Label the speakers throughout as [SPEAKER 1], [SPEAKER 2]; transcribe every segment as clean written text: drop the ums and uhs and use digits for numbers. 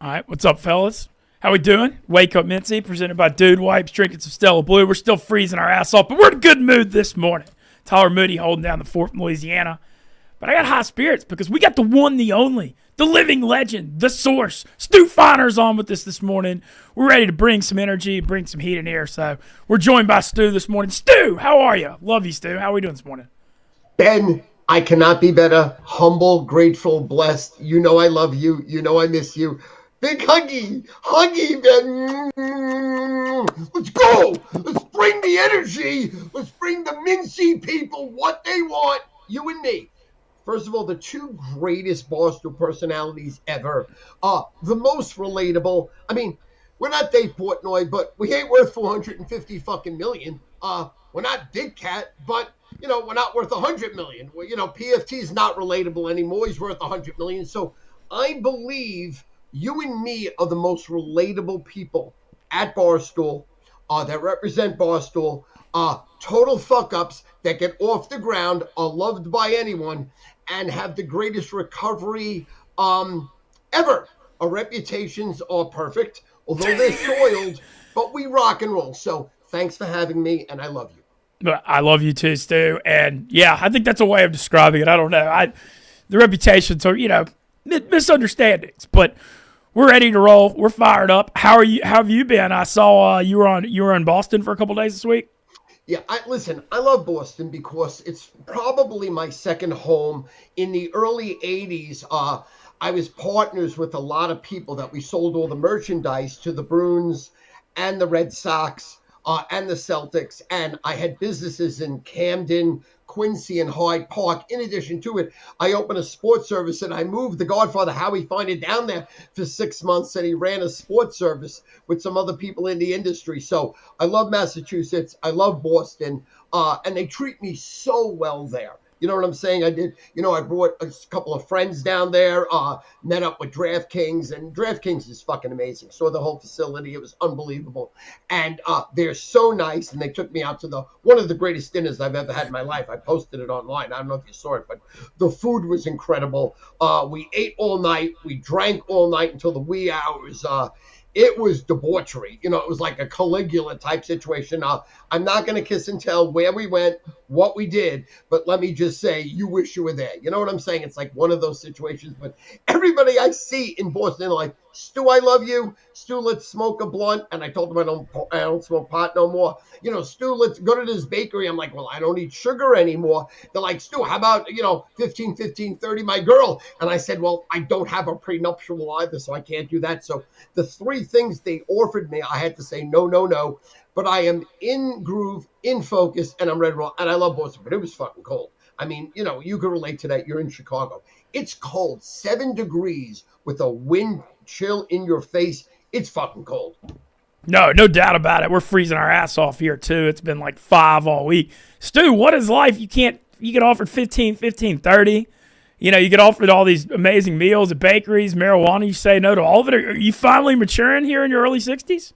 [SPEAKER 1] All right, what's up, fellas? How we doing? Wake Up Mintzy, presented by Dude Wipes, drinking some Stella Blue. We're still freezing our ass off, but we're in a good mood this morning. Tyler Moody holding down the fort from Louisiana. But I got high spirits because we got the one, the only, the living legend, the source. Stu Finer's on with us this morning. We're ready to bring some energy, bring some heat in here. So we're joined by Stu this morning. Stu, how are you? Love you, Stu. How are we doing this morning?
[SPEAKER 2] Ben, I cannot be better. Humble, grateful, blessed. You know I love you. You know I miss you. Big huggy, Ben. Let's go. Let's bring the energy. Let's bring the Mintzy people what they want. You and me. First of all, the two greatest Barstool personalities ever. The most relatable. I mean, we're not Dave Portnoy, but we ain't worth 450 fucking million. We're not Big Cat, but you know, we're not worth 100 million. Well, you know, PFT's not relatable anymore. He's worth 100 million. So I believe you and me are the most relatable people at Barstool that represent Barstool. Total fuck-ups that get off the ground, are loved by anyone, and have the greatest recovery ever. Our reputations are perfect, although they're soiled, but we rock and roll. So thanks for having me, and I love you.
[SPEAKER 1] I love you too, Stu. And yeah, I think that's a way of describing it. I don't know. The reputations are, misunderstandings, but we're ready to roll. We're fired up. How have you been? I saw you were in Boston for a couple days this week.
[SPEAKER 2] Yeah, listen, I love Boston because it's probably my second home. In the early 80s, I was partners with a lot of people that we sold all the merchandise to the Bruins and the Red Sox and the Celtics. And I had businesses in Camden, Quincy, and Hyde Park. In addition to it, I opened a sports service, and I moved the Godfather Howie Finder down there for 6 months, and he ran a sports service with some other people in the industry. So I love Massachusetts. I love Boston, and they treat me so well there. You know what I'm saying? I brought a couple of friends down there, met up with DraftKings, and DraftKings is fucking amazing. Saw the whole facility. It was unbelievable. And they're so nice, and they took me out to one of the greatest dinners I've ever had in my life. I posted it online. I don't know if you saw it, but the food was incredible. We ate all night. We drank all night until the wee hours. It was debauchery. You know, it was like a Caligula type situation. I'm not going to kiss and tell where we went, what we did, but let me just say, you wish you were there. You know what I'm saying? It's like one of those situations. But everybody I see in Boston, like, Stu, I love you. Stu, let's smoke a blunt. And I told them I don't smoke pot no more. You know, Stu, let's go to this bakery. I'm like, well, I don't eat sugar anymore. They're like, Stu, how about, 15, 30, my girl? And I said, well, I don't have a prenuptial either, so I can't do that. So the three things they offered me, I had to say no. But I am in groove, in focus, and I'm ready to roll. And I love Boston, but it was fucking cold. I mean, you can relate to that. You're in Chicago. It's cold, 7 degrees with a wind chill in your face. It's fucking cold.
[SPEAKER 1] No doubt about it. We're freezing our ass off here too. It's been like 5 all week. Stu, what is life? You get offered 15, 30. You get offered all these amazing meals at bakeries, marijuana. You say no to all of it. Are you finally maturing here in your early 60s?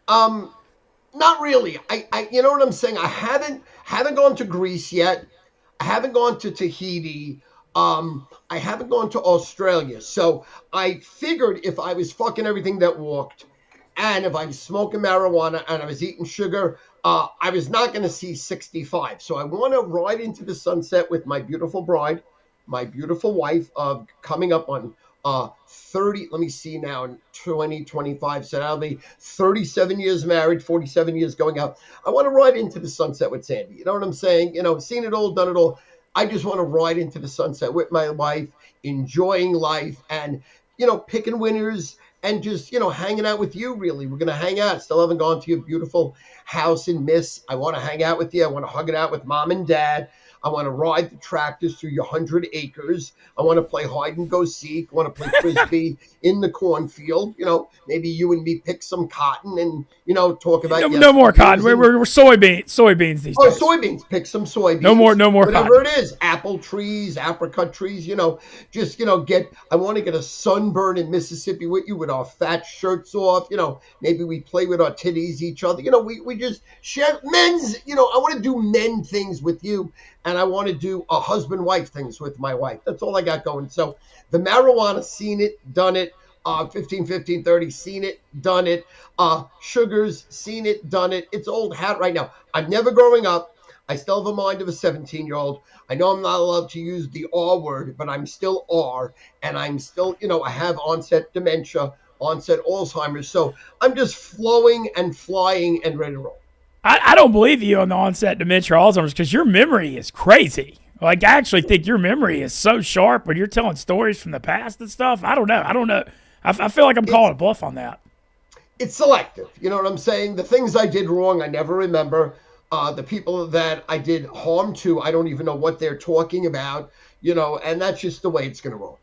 [SPEAKER 2] Not really. I you know what I'm saying? I haven't gone to Greece yet. I haven't gone to Tahiti. I haven't gone to Australia. So I figured if I was fucking everything that walked, and if I was smoking marijuana and I was eating sugar, I was not going to see 65. So I want to ride into the sunset with my beautiful bride, my beautiful wife, coming up on 30, let me see now, in 2025, so that'll be 37 years married, 47 years going out. I want to ride into the sunset with Sandy. You know what I'm saying? Seen it all, done it all. I just want to ride into the sunset with my wife, enjoying life, and, picking winners and just, hanging out with you, really. We're going to hang out. Still haven't gone to your beautiful house in Miss. I want to hang out with you. I want to hug it out with mom and dad. I want to ride the tractors through your 100 acres. I want to play hide and go seek. I want to play frisbee in the cornfield. Maybe you and me pick some cotton and, talk about
[SPEAKER 1] no more cotton. We're soybeans these days.
[SPEAKER 2] Oh, soybeans. Pick some soybeans.
[SPEAKER 1] No more
[SPEAKER 2] Whatever
[SPEAKER 1] cotton.
[SPEAKER 2] it is. Apple trees, apricot trees, I want to get a sunburn in Mississippi with you with our fat shirts off. Maybe we play with our titties each other. We just share men's, I want to do men things with you. And I want to do a husband-wife things with my wife. That's all I got going. So the marijuana, seen it, done it. 15, 15, 30, seen it, done it. Sugars, seen it, done it. It's old hat right now. I'm never growing up. I still have a mind of a 17-year-old. I know I'm not allowed to use the R word, but I'm still R, and I'm still, I have onset dementia, onset Alzheimer's. So I'm just flowing and flying and ready to roll.
[SPEAKER 1] I don't believe you on the onset dementia Alzheimer's because your memory is crazy. Like, I actually think your memory is so sharp when you're telling stories from the past and stuff. I don't know. I feel like I'm calling a bluff on that.
[SPEAKER 2] It's selective. You know what I'm saying? The things I did wrong, I never remember. The people that I did harm to, I don't even know what they're talking about, and that's just the way it's going to roll.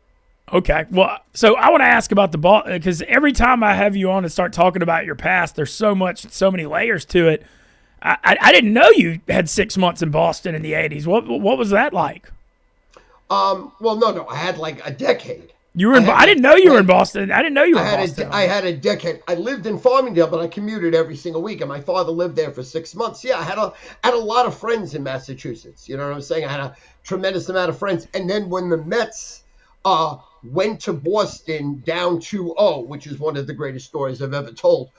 [SPEAKER 1] Okay. Well, so I want to ask about the ball because every time I have you on and start talking about your past, there's so many layers to it. I didn't know you had 6 months in Boston in the 80s. What was that like?
[SPEAKER 2] Well, no. I had like a decade.
[SPEAKER 1] You were I didn't know you were in Boston. I didn't know you were in Boston.
[SPEAKER 2] I had a decade. I lived in Farmingdale, but I commuted every single week, and my father lived there for 6 months. Yeah, I had a lot of friends in Massachusetts. You know what I'm saying? I had a tremendous amount of friends. And then when the Mets went to Boston down 2-0, which is one of the greatest stories I've ever told,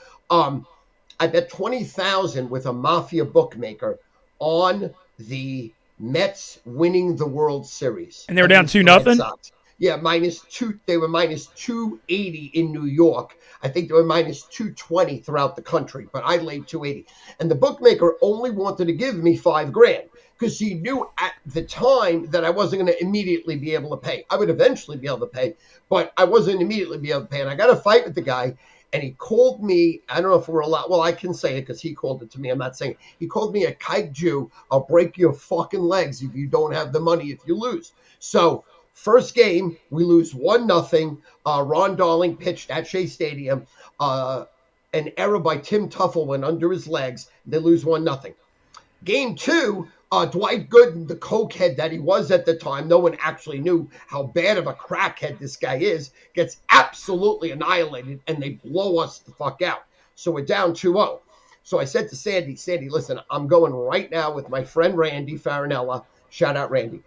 [SPEAKER 2] I bet $20,000 with a mafia bookmaker on the Mets winning the World Series.
[SPEAKER 1] And they were down 2-0?
[SPEAKER 2] Yeah, -2. They were -280 in New York. I think they were -220 throughout the country, but I laid 280. And the bookmaker only wanted to give me $5,000 because he knew at the time that I wasn't going to immediately be able to pay. I would eventually be able to pay, but I wasn't immediately be able to pay. And I got a fight with the guy. And he called me, I don't know if we're allowed, well, I can say it because he called it to me. I'm not saying it. He called me a kike Jew. I'll break your fucking legs if you don't have the money if you lose. So first game, we lose 1-0. Ron Darling pitched at Shea Stadium. An error by Tim Tuffle went under his legs. They lose 1-0. Game 2, Dwight Gooden, the cokehead that he was at the time, no one actually knew how bad of a crackhead this guy is, gets absolutely annihilated, and they blow us the fuck out. So we're down 2-0. So I said to Sandy, listen, I'm going right now with my friend Randy Farinella. Shout out Randy.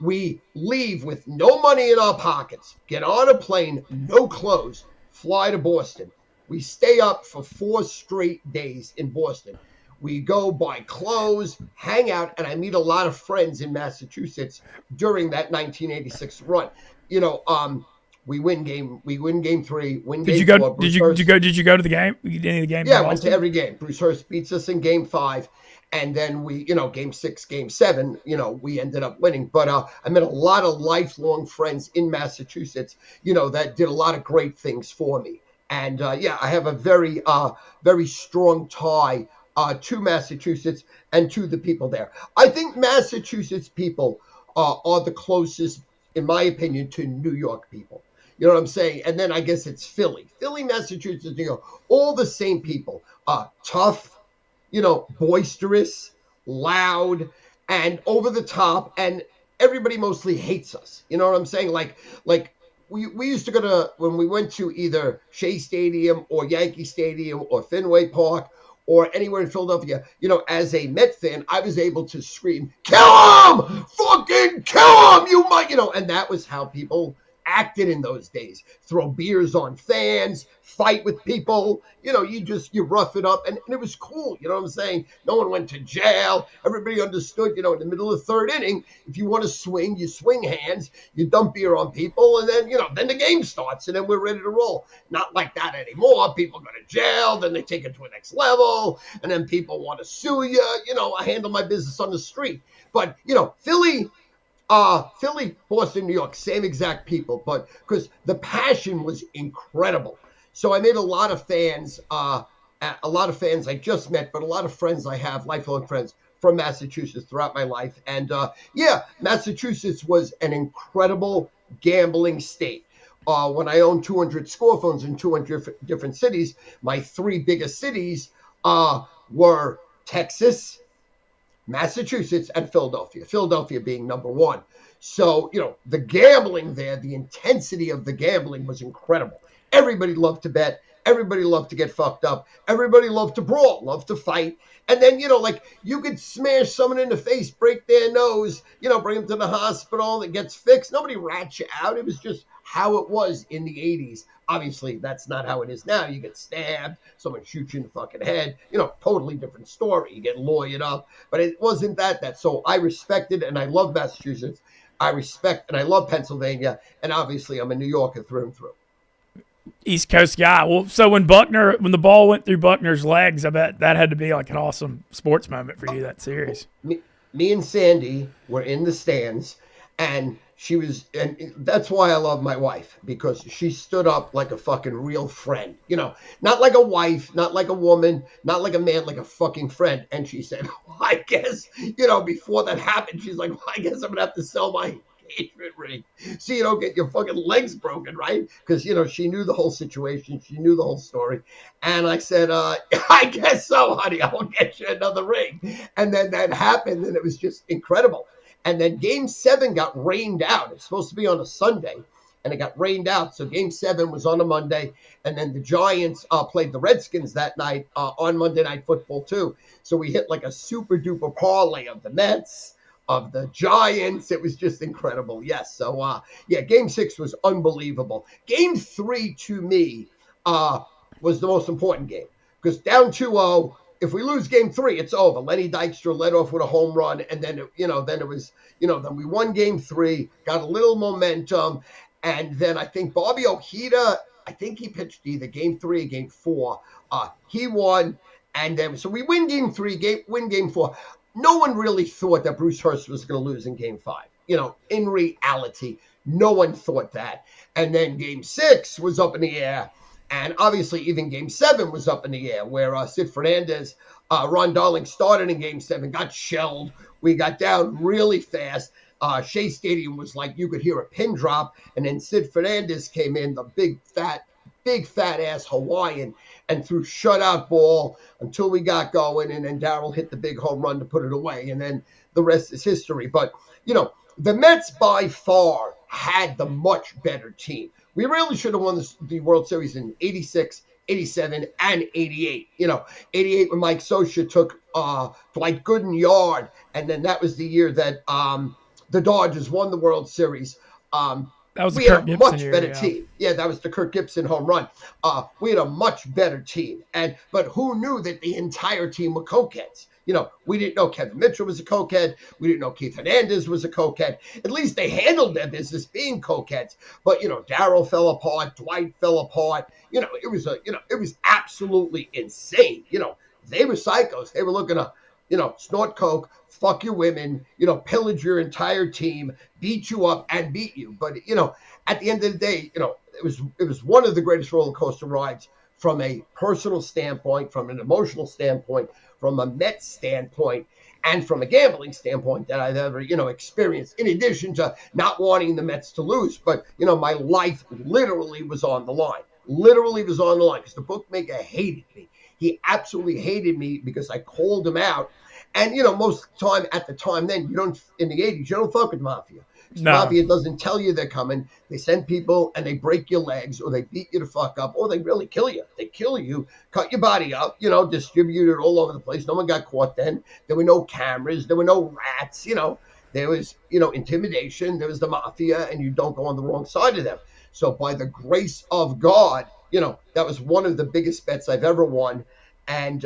[SPEAKER 2] We leave with no money in our pockets, get on a plane, no clothes, fly to Boston. We stay up for 4 straight days in Boston. We go buy clothes, hang out, and I meet a lot of friends in Massachusetts during that 1986 run. We win game 3, win game 4.
[SPEAKER 1] Did you go to the game? You did any of the games?
[SPEAKER 2] Yeah, I went to every game. Bruce Hurst beats us in game 5. And then we, game 6, game 7, we ended up winning. But I met a lot of lifelong friends in Massachusetts, that did a lot of great things for me. And I have a very, very strong tie to Massachusetts and to the people there. I think Massachusetts people are the closest, in my opinion, to New York people. You know what I'm saying? And then I guess it's Philly, Massachusetts, New York, all the same people. Tough, boisterous, loud, and over the top, and everybody mostly hates us. You know what I'm saying? Like we used to go to, when we went to either Shea Stadium or Yankee Stadium or Fenway Park or anywhere in Philadelphia, as a Met fan, I was able to scream, "Kill him! Fucking kill him! You might," and that was how people acted in those days. Throw beers on fans, fight with people, you rough it up, and it was cool, you know what I'm saying? No one went to jail. Everybody understood, in the middle of the 3rd inning, if you want to swing, you swing hands, you dump beer on people, and then, then the game starts, and then we're ready to roll. Not like that anymore. People go to jail, then they take it to a next level, and then people want to sue you. I handle my business on the street. But, Philly, Boston, New York, same exact people, but because the passion was incredible. So I made a lot of fans I just met, but a lot of friends I have, lifelong friends from Massachusetts throughout my life. And Massachusetts was an incredible gambling state. When I owned 200 score phones in 200 different cities, my 3 biggest cities were Texas, Massachusetts, and Philadelphia being number 1. So, the gambling there, the intensity of the gambling was incredible. Everybody loved to bet. Everybody loved to get fucked up. Everybody loved to brawl, loved to fight. And then, you could smash someone in the face, break their nose, bring them to the hospital, it gets fixed. Nobody rats you out. It was just how it was in the 80s. Obviously, that's not how it is now. You get stabbed, someone shoots you in the fucking head, totally different story. You get lawyered up, but it wasn't that. So I respected and I love Massachusetts. I respect and I love Pennsylvania, and obviously I'm a New Yorker through and through.
[SPEAKER 1] East Coast guy. Well, so when the ball went through Buckner's legs, I bet that had to be like an awesome sports moment for you, that series.
[SPEAKER 2] Me and Sandy were in the stands, and and that's why I love my wife, because she stood up like a fucking real friend, not like a wife, not like a woman, not like a man, like a fucking friend. And she said, well, I guess, before that happened, she's like, well, I guess I'm gonna have to sell my engagement ring so you don't get your fucking legs broken, right? Because she knew the whole situation, she knew the whole story. And I said, I guess so, honey, I'll get you another ring. And then that happened, and it was just incredible. And then Game 7 got rained out. It's supposed to be on a Sunday, and it got rained out. So Game 7 was on a Monday, and then the Giants played the Redskins that night on Monday Night Football too. So we hit like a super duper parlay of the Mets, of the Giants. It was just incredible. Yes. So, Game 6 was unbelievable. Game 3 to me was the most important game, because down 2-0, if we lose Game 3, it's over. Lenny Dykstra led off with a home run, and then then we won Game 3, got a little momentum, and then I think Bobby Ojeda, I think he pitched either Game 3 or Game 4. He won, and then so we win Game 3, win Game 4. No one really thought that Bruce Hurst was going to lose in Game 5. In reality, no one thought that. And then Game 6 was up in the air. And obviously, even Game 7 was up in the air, where Sid Fernandez, Ron Darling started in Game 7, got shelled. We got down really fast. Shea Stadium was like you could hear a pin drop. And then Sid Fernandez came in, the big fat ass Hawaiian, and threw shutout ball until we got going. And then Darryl hit the big home run to put it away. And then the rest is history. But, the Mets by far had the much better team. We really should have won the World Series in 86, 87, and 88. 88 when Mike Scioscia took Dwight Gooden yard, and then that was the year that the Dodgers won the World Series.
[SPEAKER 1] That was
[SPEAKER 2] we had a much better team. Yeah, that was the Kirk Gibson home run. We had a much better team. But who knew that the entire team were cokeheads? We didn't know Kevin Mitchell was a cokehead. We didn't know Keith Hernandez was a cokehead. At least they handled their business being cokeheads. But, Darryl fell apart. Dwight fell apart. It was absolutely insane. They were psychos. They were looking to, snort coke, fuck your women, pillage your entire team, beat you up and beat you. But, at the end of the day, it was one of the greatest roller coaster rides from a personal standpoint, from an emotional standpoint, from a Mets standpoint, and from a gambling standpoint that I've ever, experienced, in addition to not wanting the Mets to lose. But, my life literally was on the line. Literally was on the line, because the bookmaker hated me. He absolutely hated me because I called him out. And, most of the time, at the time then, in the 80s, you don't fuck with Mafia. No. Mafia doesn't tell you they're coming. They send people and they break your legs, or they beat you the fuck up, or they really kill you. They kill you, cut your body up, distribute it all over the place. No one got caught then. There were no cameras. There were no rats. There was, intimidation. There was the Mafia, and you don't go on the wrong side of them. So by the grace of God, that was one of the biggest bets I've ever won. And,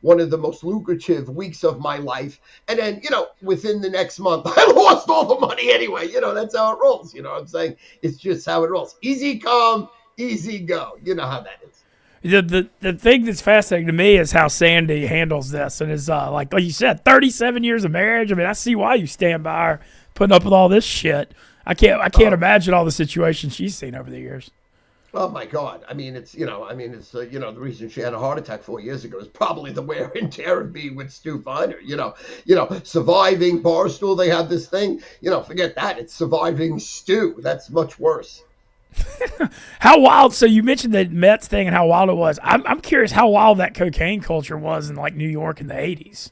[SPEAKER 2] one of the most lucrative weeks of my life. And then, within the next month, I lost all the money anyway. That's how it rolls. You know what I'm saying? It's just how it rolls. Easy come, easy go. You know how that is.
[SPEAKER 1] The thing that's fascinating to me is how Sandy handles this. And is like you said, 37 years of marriage. I mean, I see why you stand by her putting up with all this shit. I can't imagine all the situations she's seen over the years.
[SPEAKER 2] Oh my God! It's the reason she had a heart attack 4 years ago is probably the wear and tear of being with Stu Feiner. Surviving Barstool. They have this thing. Forget that. It's surviving Stu. That's much worse.
[SPEAKER 1] How wild! So you mentioned the Mets thing and how wild it was. I'm curious how wild that cocaine culture was in like New York in the 80s.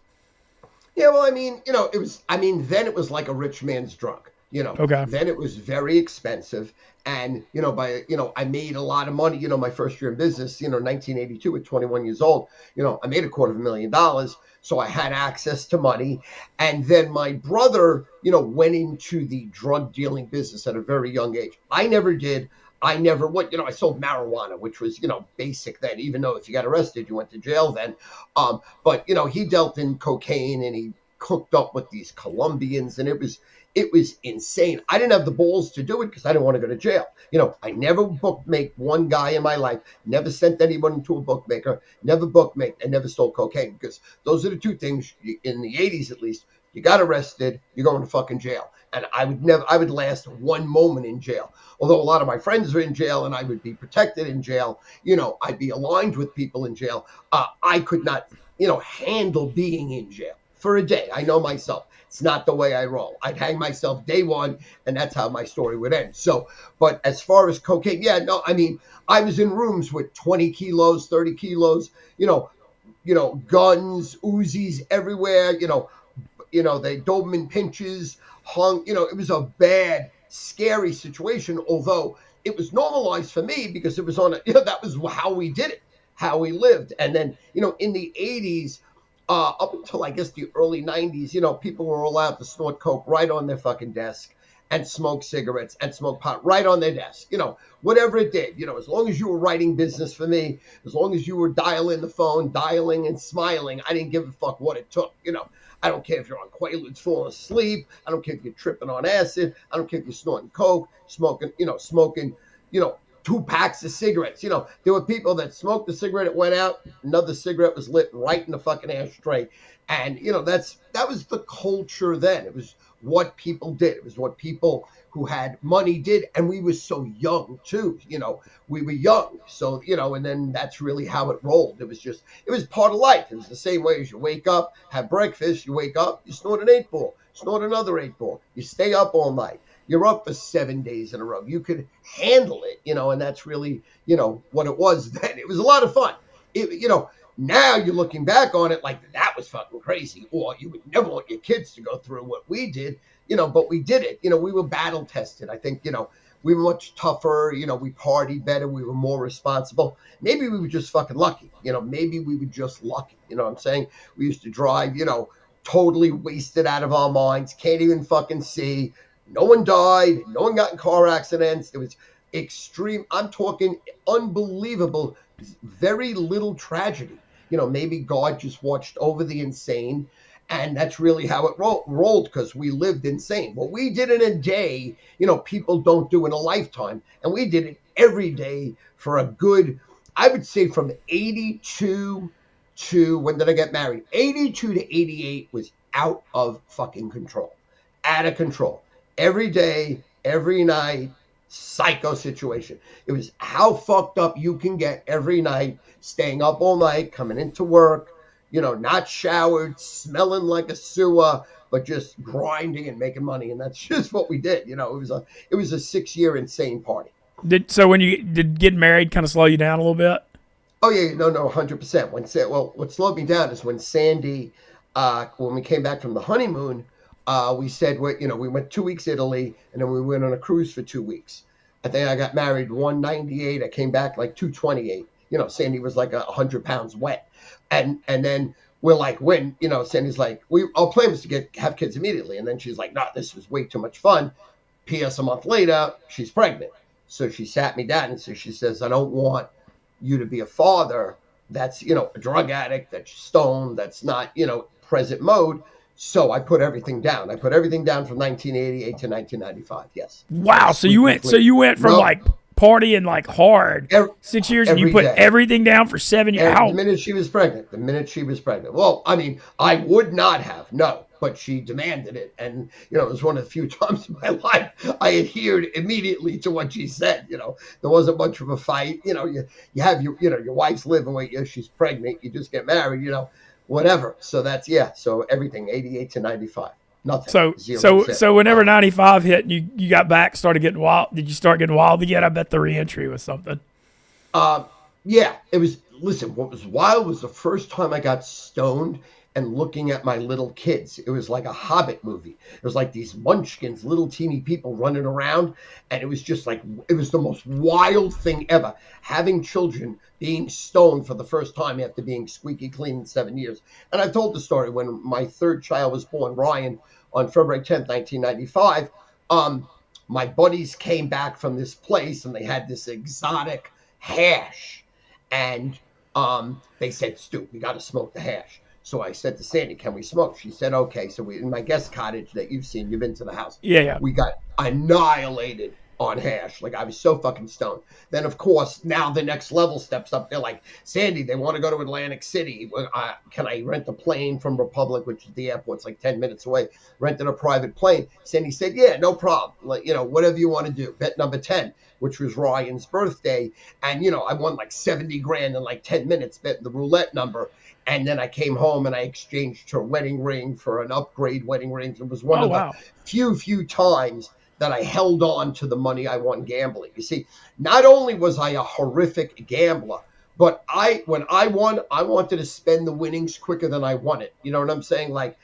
[SPEAKER 2] Yeah, well, it was. Then it was like a rich man's drug.
[SPEAKER 1] Okay.
[SPEAKER 2] Then it was very expensive. And, I made a lot of money, my first year in business, 1982 at 21 years old, I made $250,000. So I had access to money. And then my brother, went into the drug dealing business at a very young age. I never did. I never would. I sold marijuana, which was, basic then, even though if you got arrested, you went to jail then. But, he dealt in cocaine and he hooked up with these Colombians, and it was insane. I didn't have the balls to do it because I didn't want to go to jail. I never bookmake one guy in my life, never sent anyone to a bookmaker, never bookmake, and never stole cocaine, because those are the two things in the 80s, at least. You got arrested, you're going to fucking jail. And I would last one moment in jail. Although a lot of my friends are in jail and I would be protected in jail, I'd be aligned with people in jail. I could not, handle being in jail for a day. I know myself. It's not the way I roll. I'd hang myself day one, and that's how my story would end. So, but as far as cocaine, I was in rooms with 20 kilos, 30 kilos, guns, Uzis everywhere, they Doberman pinches, hung, it was a bad, scary situation, although it was normalized for me because it was that was how we did it, how we lived. And then, in the 80s, up until I guess the early 90s, people were allowed to snort coke right on their fucking desk and smoke cigarettes and smoke pot right on their desk, whatever it did, as long as you were writing business for me, as long as you were dialing the phone, dialing and smiling, I didn't give a fuck what it took, I don't care if you're on Quaaludes falling asleep. I don't care if you're tripping on acid. I don't care if you're snorting coke, smoking, 2 packs of cigarettes. There were people that smoked the cigarette, it went out, another cigarette was lit right in the fucking ashtray. And, that was the culture then. It was what people did. It was what people who had money did. And we were so young too, we were young. So, and then that's really how it rolled. It was part of life. It was the same way as you wake up, have breakfast, you wake up, you snort an 8-ball, snort another 8-ball, you stay up all night. You're up for 7 days in a row. You could handle it, and that's really, what it was then. It was a lot of fun. Now you're looking back on it like that was fucking crazy, or you would never want your kids to go through what we did, but we did it. We were battle tested. I think, we were much tougher, we partied better, we were more responsible. Maybe we were just fucking lucky, maybe we were just lucky, what I'm saying? We used to drive, totally wasted out of our minds, can't even fucking see. No one died. No one got in car accidents. It was extreme. I'm talking unbelievable, very little tragedy. Maybe God just watched over the insane, and that's really how it rolled because we lived insane. What we did in a day, people don't do in a lifetime, and we did it every day for a good, I would say from 82 to, when did I get married? 82 to 88 was out of fucking control. Out of control. Every day, every night, psycho situation. It was how fucked up you can get every night, staying up all night, coming into work, not showered, smelling like a sewer, but just grinding and making money. And that's just what we did. It was a 6-year insane party.
[SPEAKER 1] So when you did get married, kind of slow you down a little bit?
[SPEAKER 2] Oh yeah, no, 100%. What slowed me down is when Sandy, when we came back from the honeymoon, we said, we went 2 weeks Italy, and then we went on a cruise for 2 weeks. I think I got married 198. I came back like 228. Sandy was like 100 pounds wet. And then we're like, when, Sandy's like, our plan was to have kids immediately. And then she's like, no, this was way too much fun. P.S. a month later, she's pregnant. So she sat me down and she says, I don't want you to be a father that's, a drug addict, that's stoned, that's not, present mode. So I put everything down. I put everything down from 1988 to 1995. Yes.
[SPEAKER 1] Wow. So you went from like partying like hard 6 years, and you put everything down for 7 years.
[SPEAKER 2] The minute she was pregnant. Well, I mean, I would not have, no, but she demanded it, and it was one of the few times in my life I adhered immediately to what she said. There wasn't much of a fight. You have your wife's living with you. She's pregnant. You just get married. Whatever. So that's, so everything, 88 to 95. Nothing.
[SPEAKER 1] So whenever 95 hit and you got back, started getting wild, did you start getting wild again? I bet the reentry was something.
[SPEAKER 2] Yeah, it was, listen, what was wild was the first time I got stoned and looking at my little kids. It was like a Hobbit movie. It was like these munchkins, little teeny people running around. And it was just like, it was the most wild thing ever. Having children being stoned for the first time after being squeaky clean in 7 years. And I've told the story when my third child was born, Ryan, on February 10th, 1995. My buddies came back from this place and they had this exotic hash. And they said, Stu, we got to smoke the hash. So I said to Sandy, can we smoke? She said, okay. So we, in my guest cottage that you've seen, you've been to the house.
[SPEAKER 1] Yeah.
[SPEAKER 2] We got annihilated on hash. Like, I was so fucking stoned. Then, of course, now the next level steps up. They're like, Sandy, they want to go to Atlantic City. Can I rent a plane from Republic, which is the airport's like 10 minutes away? Rented a private plane. Sandy said, yeah, no problem. Like, whatever you want to do. Bet number 10, which was Ryan's birthday. And, I won like 70 grand in like 10 minutes betting the roulette number. And then I came home and I exchanged her wedding ring for an upgrade wedding ring. It was one of the few times that I held on to the money I won gambling. You see, not only was I a horrific gambler, but when I won, I wanted to spend the winnings quicker than I won it. You know what I'm saying? Like,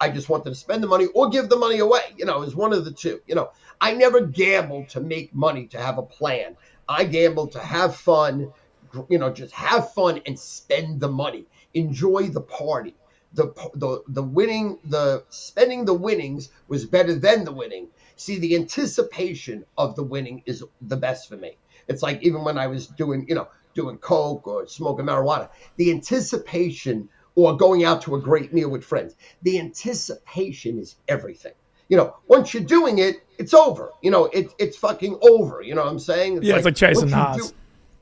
[SPEAKER 2] I just wanted to spend the money or give the money away. It was one of the two. I never gambled to make money, to have a plan. I gambled to have fun, just have fun and spend the money. Enjoy the party. The spending the winnings was better than the winning. See, the anticipation of the winning is the best for me. It's like even when I was doing coke or smoking marijuana, the anticipation, or going out to a great meal with friends, the anticipation is everything. Once you're doing it, it's over. It's fucking over. You know what I'm saying?
[SPEAKER 1] It's like chasing highs.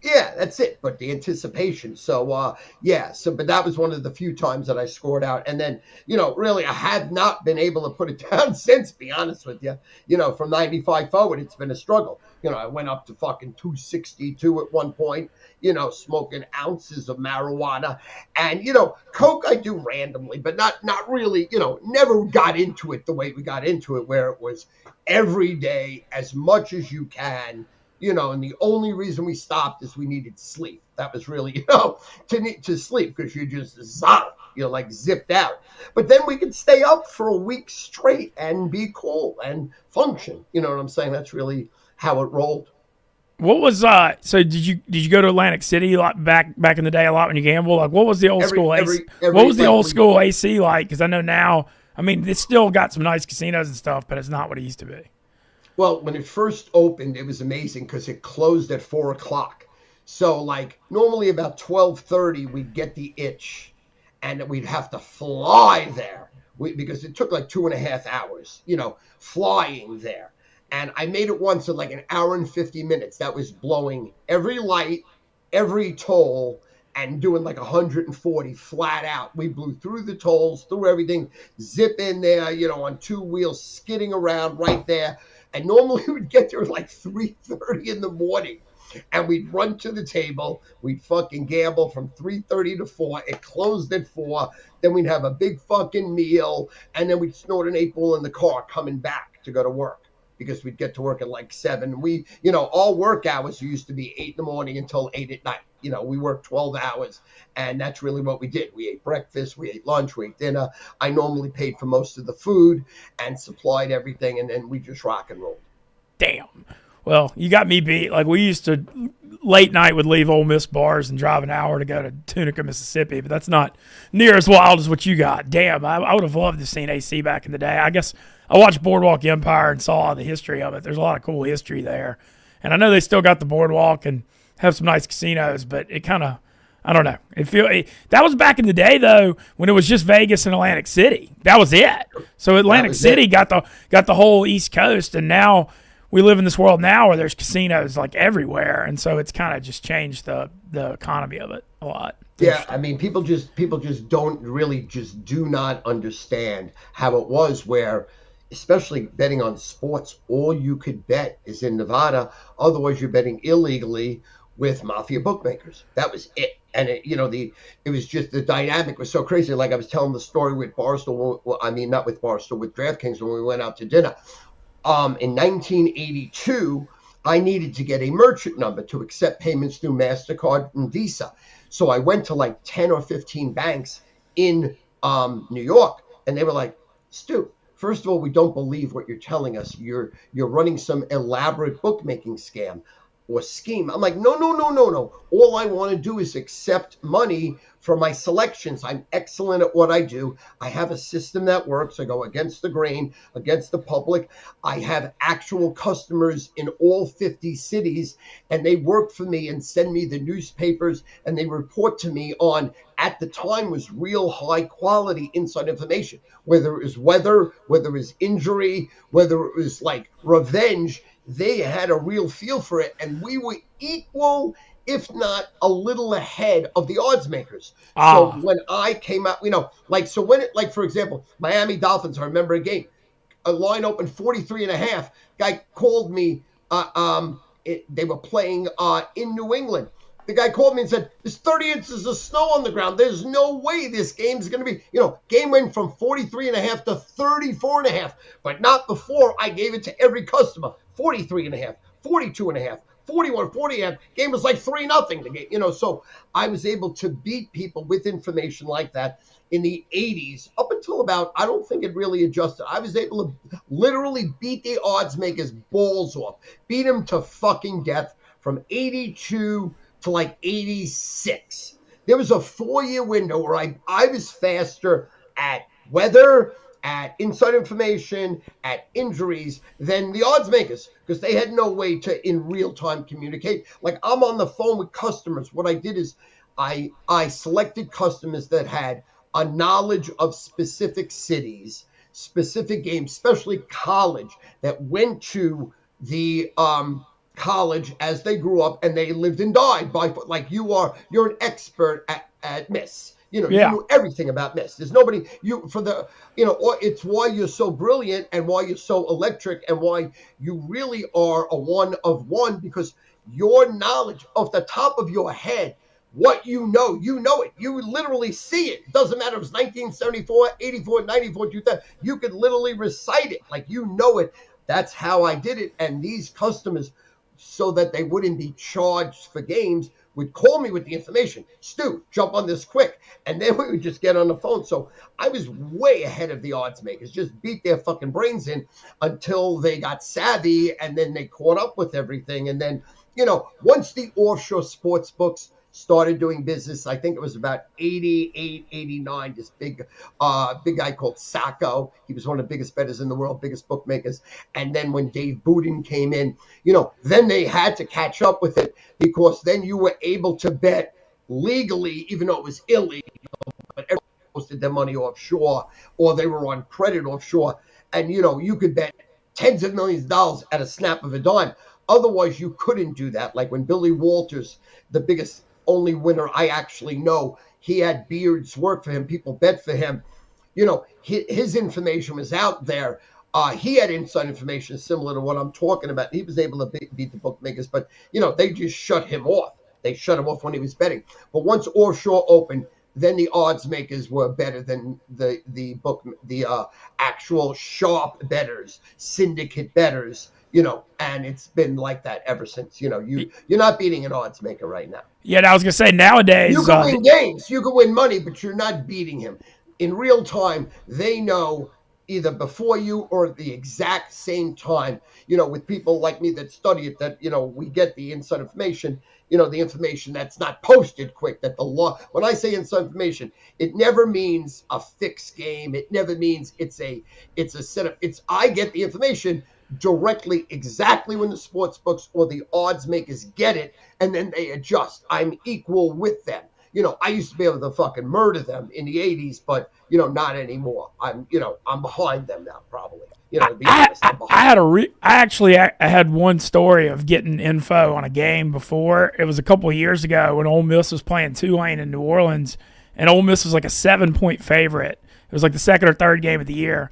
[SPEAKER 2] Yeah, that's it. But the anticipation. So, but that was one of the few times that I scored out. And then, really, I have not been able to put it down since, be honest with you. From 95 forward, it's been a struggle. I went up to fucking 262 at one point, smoking ounces of marijuana. And, coke I do randomly, but not really, never got into it the way we got into it, where it was every day, as much as you can. And the only reason we stopped is we needed sleep. That was really, to sleep, because you're just zipped out. But then we could stay up for a week straight and be cool and function. You know what I'm saying? That's really how it rolled.
[SPEAKER 1] What was so did you go to Atlantic City a lot back in the day a lot when you gambled? Like, what was the old school AC? What was the old school AC like? Because I know now, it's still got some nice casinos and stuff, but it's not what it used to be.
[SPEAKER 2] Well, when it first opened, it was amazing because it closed at 4:00. So, like, normally about 12:30, we'd get the itch, and we'd have to fly there because it took like 2.5 hours, flying there. And I made it once in like an hour and 50 minutes. That was blowing every light, every toll, and doing like 140 flat out. We blew through the tolls, through everything, zip in there, on two wheels, skidding around right there. And normally we'd get there at like 3:30 in the morning, and we'd run to the table. We'd fucking gamble from 3:30 to 4. It closed at 4. Then we'd have a big fucking meal, and then we'd snort an 8-ball in the car coming back to go to work, because we'd get to work at like 7. We, all work hours used to be 8 in the morning until 8 at night. We worked 12 hours, and that's really what we did. We ate breakfast, we ate lunch, we ate dinner. I normally paid for most of the food and supplied everything, and then we just rock and roll.
[SPEAKER 1] Damn. Well, you got me beat. Like, we used to, late night, would leave Ole Miss bars and drive an hour to go to Tunica, Mississippi, but that's not near as wild as what you got. Damn, I would have loved to have seen AC back in the day. I guess I watched Boardwalk Empire and saw the history of it. There's a lot of cool history there. And I know they still got the boardwalk and have some nice casinos, but it kind of, I don't know. That was back in the day, though, when it was just Vegas and Atlantic City. That was it. So Atlantic City got the whole East Coast, and now we live in this world now where there's casinos like everywhere, and so it's kind of just changed the economy of it a lot.
[SPEAKER 2] Yeah, people just don't really just do not understand how it was, where, especially betting on sports, all you could bet is in Nevada. Otherwise, you're betting illegally with mafia bookmakers. That was it. And it was just, the dynamic was so crazy. Like I was telling the story with Barstool. Well, not with Barstool, with DraftKings when we went out to dinner. In 1982, I needed to get a merchant number to accept payments through MasterCard and Visa. So I went to like 10 or 15 banks in New York, and they were like, Stu, first of all, we don't believe what you're telling us. You're running some elaborate bookmaking scam or scheme. I'm like, no, no, no, no, no. All I want to do is accept money for my selections. I'm excellent at what I do. I have a system that works. I go against the grain, against the public. I have actual customers in all 50 cities, and they work for me and send me the newspapers, and they report to me on, at the time, was real high quality inside information, whether it was weather, whether it was injury, whether it was like revenge. They had a real feel for it, and we were equal, if not a little ahead of the odds makers. So when I came out, so when it, like, for example, Miami Dolphins, I remember a game, a line open 43.5. Guy called me, they were playing in New England. The guy called me and said, there's 30 inches of snow on the ground. There's no way this game's going to be, game went from 43.5 to 34.5, but not before I gave it to every customer. 43.5, 42.5, 41, 40.5. Game was like 3-0 the game, so I was able to beat people with information like that in the 80s up until about, I don't think it really adjusted. I was able to literally beat the odds makers balls off, beat them to fucking death from 82 to like 86. There was a 4-year window where I was faster at weather, at inside information, at injuries than the odds makers, because they had no way to in real time communicate. Like, I'm on the phone with customers. What I did is I selected customers that had a knowledge of specific cities, specific games, especially college, that went to the college as they grew up, and they lived and died by, like, you're an expert at Miss. You knew everything about Miss. There's nobody it's why you're so brilliant and why you're so electric and why you really are a one of one, because your knowledge off the top of your head, what you know it. You literally see it. It doesn't matter if it's 1974, 84, 94, 2000. You could literally recite it. Like, it. That's how I did it. And these customers, so that they wouldn't be charged for games, would call me with the information. Stu, jump on this quick. And then we would just get on the phone. So I was way ahead of the odds makers, just beat their fucking brains in until they got savvy, and then they caught up with everything. And then, once the offshore sports books started doing business, I think it was about 88, 89, this big guy called Sacco. He was one of the biggest bettors in the world, biggest bookmakers. And then when Dave Boudin came in, then they had to catch up with it, because then you were able to bet legally, even though it was illegal, but everyone posted their money offshore, or they were on credit offshore. And, you could bet tens of millions of dollars at a snap of a dime. Otherwise, you couldn't do that. Like when Billy Walters, the biggest only winner I actually know, he had Beards work for him. People bet for him. His information was out there. He had inside information similar to what I'm talking about. He was able to beat the bookmakers, but, they just shut him off. They shut him off when he was betting. But once offshore opened, then the odds makers were better than the actual sharp bettors, syndicate bettors, and it's been like that ever since. You're not beating an odds maker right now.
[SPEAKER 1] Yeah, I was going to say, nowadays...
[SPEAKER 2] You can win games, you can win money, but you're not beating him. In real time, they know either before you or at the exact same time, with people like me that study it, that, we get the inside information, the information that's not posted quick, that the law, when I say inside information, it never means a fixed game. It never means it's a setup. I get the information directly, exactly when the sports books or the odds makers get it, and then they adjust. I'm equal with them. I used to be able to fucking murder them in the 80s, but, not anymore. I'm behind them now, probably. To be honest, I'm behind.
[SPEAKER 1] I had one story of getting info on a game before. It was a couple of years ago when Ole Miss was playing Tulane in New Orleans, and Ole Miss was like a 7-point favorite. It was like the second or third game of the year.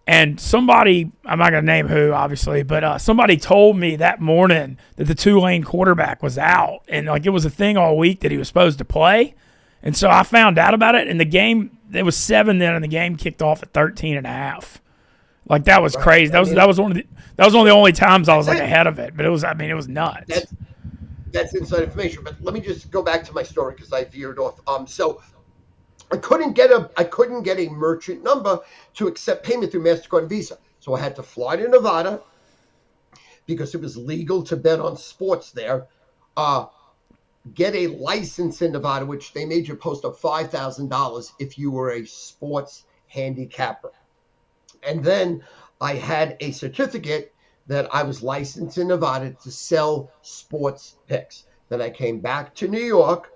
[SPEAKER 1] And somebody, I'm not going to name who, obviously, but somebody told me that morning that the Tulane quarterback was out. And, like, it was a thing all week that he was supposed to play. And so I found out about it. And the game, it was 7 then, and the game kicked off at 13.5. Like, that was crazy. That was one of the only times I was, like, ahead of it. But it was nuts.
[SPEAKER 2] That's inside information. But let me just go back to my story because I veered off. So I couldn't get a merchant number to accept payment through MasterCard and Visa. So I had to fly to Nevada because it was legal to bet on sports there. Get a license in Nevada, which they made you post up $5,000 if you were a sports handicapper. And then I had a certificate that I was licensed in Nevada to sell sports picks. Then I came back to New York,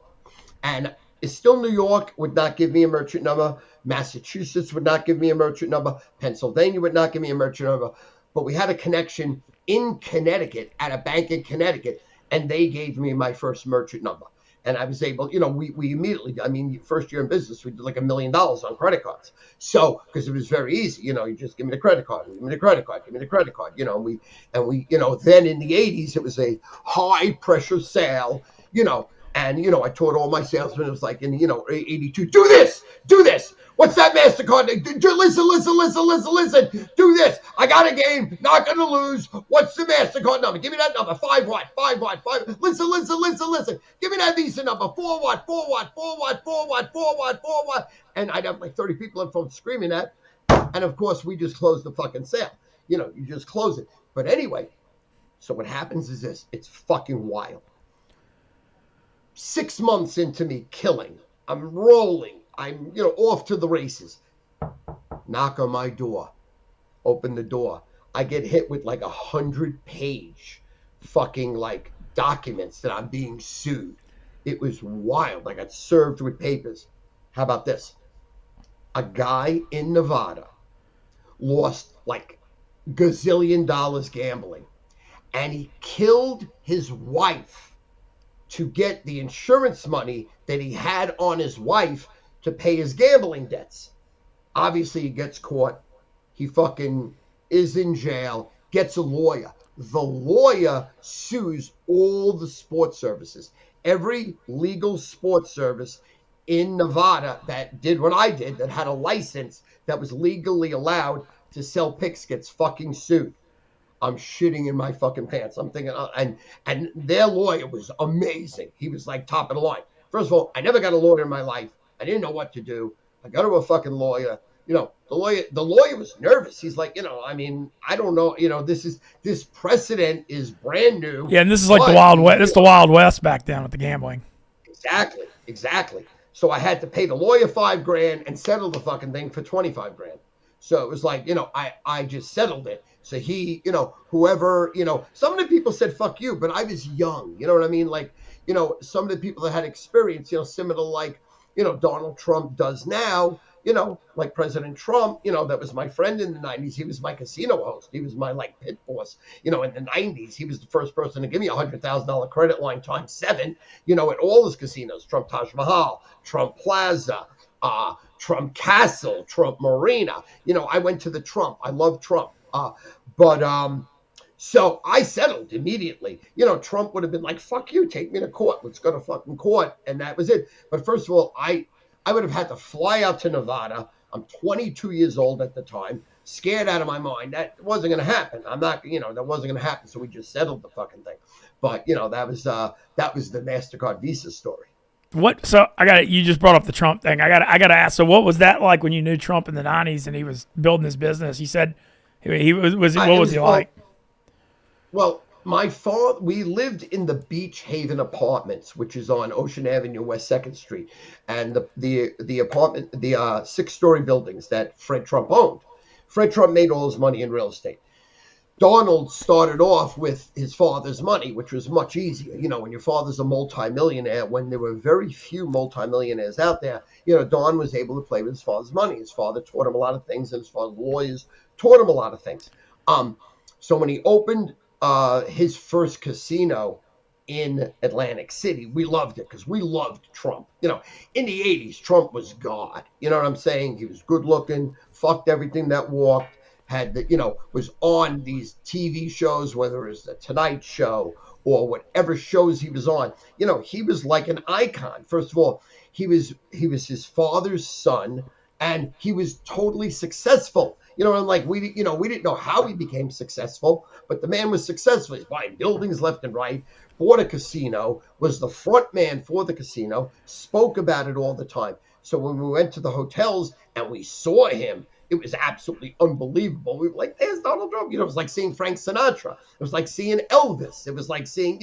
[SPEAKER 2] and it's still New York would not give me a merchant number. Massachusetts would not give me a merchant number. Pennsylvania would not give me a merchant number. But we had a connection in Connecticut at a bank in Connecticut, and they gave me my first merchant number. And I was able, we immediately, first year in business, we did like $1 million on credit cards. So, because it was very easy, you just give me the credit card, give me the credit card, give me the credit card, and we, then in the 80s, it was a high pressure sale, and, I taught all my salesmen, it was like in, 82, do this. What's that MasterCard? Listen. Do this. I got a game, not going to lose. What's the MasterCard number? Give me that number. 5 what? 5 what? 5. Listen. Give me that Visa number. 4 what? 4 what? 4 what? 4 what? 4 what? 4 what? And I'd have like 30 people on the phone screaming that. And of course, we just closed the fucking sale. You just close it. But anyway, so what happens is this. It's fucking wild. 6 months into me killing. I'm rolling. I'm, off to the races. Knock on my door. Open the door. I get hit with like 100-page fucking like documents that I'm being sued. It was wild. I got served with papers. How about this? A guy in Nevada lost like gazillion dollars gambling, and he killed his wife to get the insurance money that he had on his wife to pay his gambling debts. Obviously, he gets caught. He fucking is in jail, gets a lawyer. The lawyer sues all the sports services. Every legal sports service in Nevada that did what I did, that had a license that was legally allowed to sell picks, gets fucking sued. I'm shitting in my fucking pants. I'm thinking, and their lawyer was amazing. He was like top of the line. First of all, I never got a lawyer in my life. I didn't know what to do. I got to a fucking lawyer. The lawyer was nervous. He's like, I don't know. This precedent is brand new.
[SPEAKER 1] Yeah, and this is like the Wild West. This is the Wild West back down with the gambling.
[SPEAKER 2] Exactly. So I had to pay the lawyer $5,000 and settle the fucking thing for $25,000. So it was like, I just settled it. So he, whoever, some of the people said, fuck you, but I was young. You know what I mean? Like, some of the people that had experience, similar to like, Donald Trump does now, like President Trump, that was my friend in the 90s. He was my casino host. He was my like pit boss, in the 90s. He was the first person to give me $100,000 credit line times 7, at all his casinos, Trump Taj Mahal, Trump Plaza, Trump Castle, Trump Marina. I went to the Trump. I love Trump. So I settled immediately. Trump would have been like, fuck you, take me to court. Let's go to fucking court. And that was it. But first of all, I would have had to fly out to Nevada. I'm 22 years old at the time, scared out of my mind. That wasn't going to happen. I'm not, that wasn't going to happen. So we just settled the fucking thing. But, that was the MasterCard Visa story.
[SPEAKER 1] So you just brought up the Trump thing. I got to ask. So what was that like when you knew Trump in the 90s and he was building his business? He said what was he like?
[SPEAKER 2] Well, my father, we lived in the Beach Haven Apartments, which is on Ocean Avenue, West 2nd Street. And the apartment, the 6-story buildings that Fred Trump owned. Fred Trump made all his money in real estate. Donald started off with his father's money, which was much easier. When your father's a multimillionaire, when there were very few multimillionaires out there, Don was able to play with his father's money. His father taught him a lot of things, and his father's lawyers taught him a lot of things. So when he opened his first casino in Atlantic City, we loved it because we loved Trump. In the 80s, Trump was God. You know what I'm saying? He was good looking, fucked everything that walked, was on these TV shows, whether it was the Tonight Show or whatever shows he was on. He was like an icon. First of all, he was his father's son, and he was totally successful. And like we didn't know how he became successful, but the man was successful. He's buying buildings left and right, bought a casino, was the front man for the casino, spoke about it all the time. So when we went to the hotels and we saw him, it was absolutely unbelievable. We were like, there's Donald Trump. It was like seeing Frank Sinatra. It was like seeing Elvis. It was like seeing,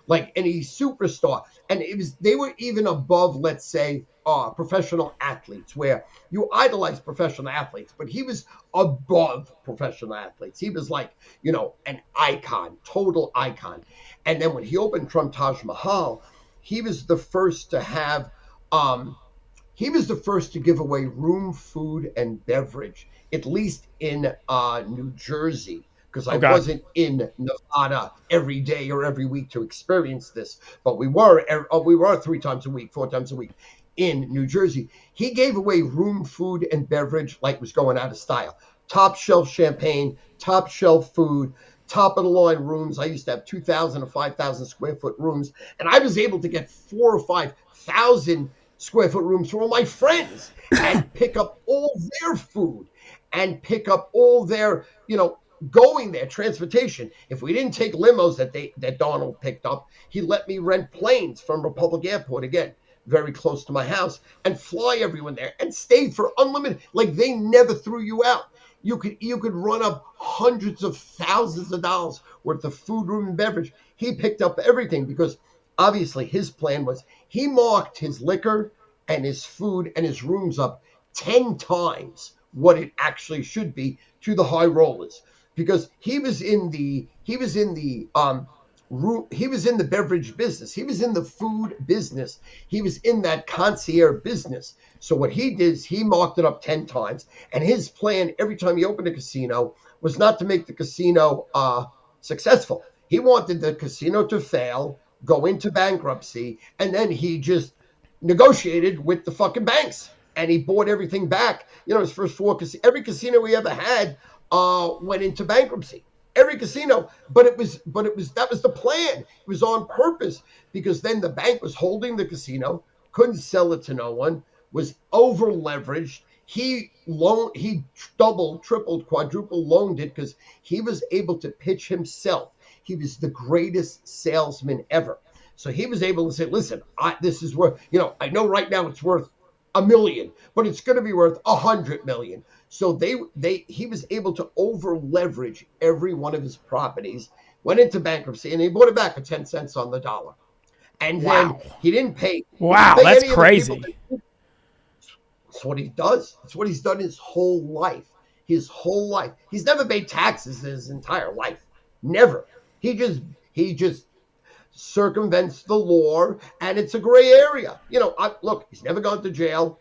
[SPEAKER 2] like any superstar. And they were even above, let's say, professional athletes, where you idolize professional athletes, but he was above professional athletes. He was like, an icon, total icon. And then when he opened Trump Taj Mahal, he was the first to have, he was the first to give away room, food, and beverage, at least in New Jersey, because I
[SPEAKER 1] Okay.
[SPEAKER 2] wasn't in Nevada every day or every week to experience this, but we were 3 times a week, 4 times a week in New Jersey. He gave away room, food, and beverage like it was going out of style. Top shelf champagne, top shelf food, top of the line rooms. I used to have 2,000 or 5,000 square foot rooms, and I was able to get 4,000 or 5,000 square foot rooms for all my friends and pick up all their food and pick up all their, going there, transportation. If we didn't take limos that Donald picked up, he let me rent planes from Republic Airport, again, very close to my house, and fly everyone there and stay for unlimited. Like, they never threw you out. You could run up hundreds of thousands of dollars worth of food, room, and beverage. He picked up everything because obviously his plan was he marked his liquor and his food and his rooms up 10 times what it actually should be to the high rollers, because he was in the beverage business, he was in the food business, he was in that concierge business. So what he did is he marked it up 10 times, and his plan every time he opened a casino was not to make the casino successful. He wanted the casino to fail, go into bankruptcy, and then he just negotiated with the fucking banks and he bought everything back. His first 4 every casino we ever had went into bankruptcy. Every casino, but it was that was the plan. It was on purpose, because then the bank was holding the casino, couldn't sell it to no one, was over leveraged. He doubled, tripled, quadruple loaned it because he was able to pitch himself. He was the greatest salesman ever. So he was able to say, listen, this is worth, I know right now it's worth $1 million, but it's going to be worth $100 million. So he was able to over leverage every one of his properties, went into bankruptcy, and he bought it back for 10 cents on the dollar. And then he didn't pay.
[SPEAKER 1] Wow, that's crazy.
[SPEAKER 2] That's what he does. That's what he's done his whole life. His whole life. He's never paid taxes his entire life. Never. He just circumvents the law, and it's a gray area. Look, he's never gone to jail.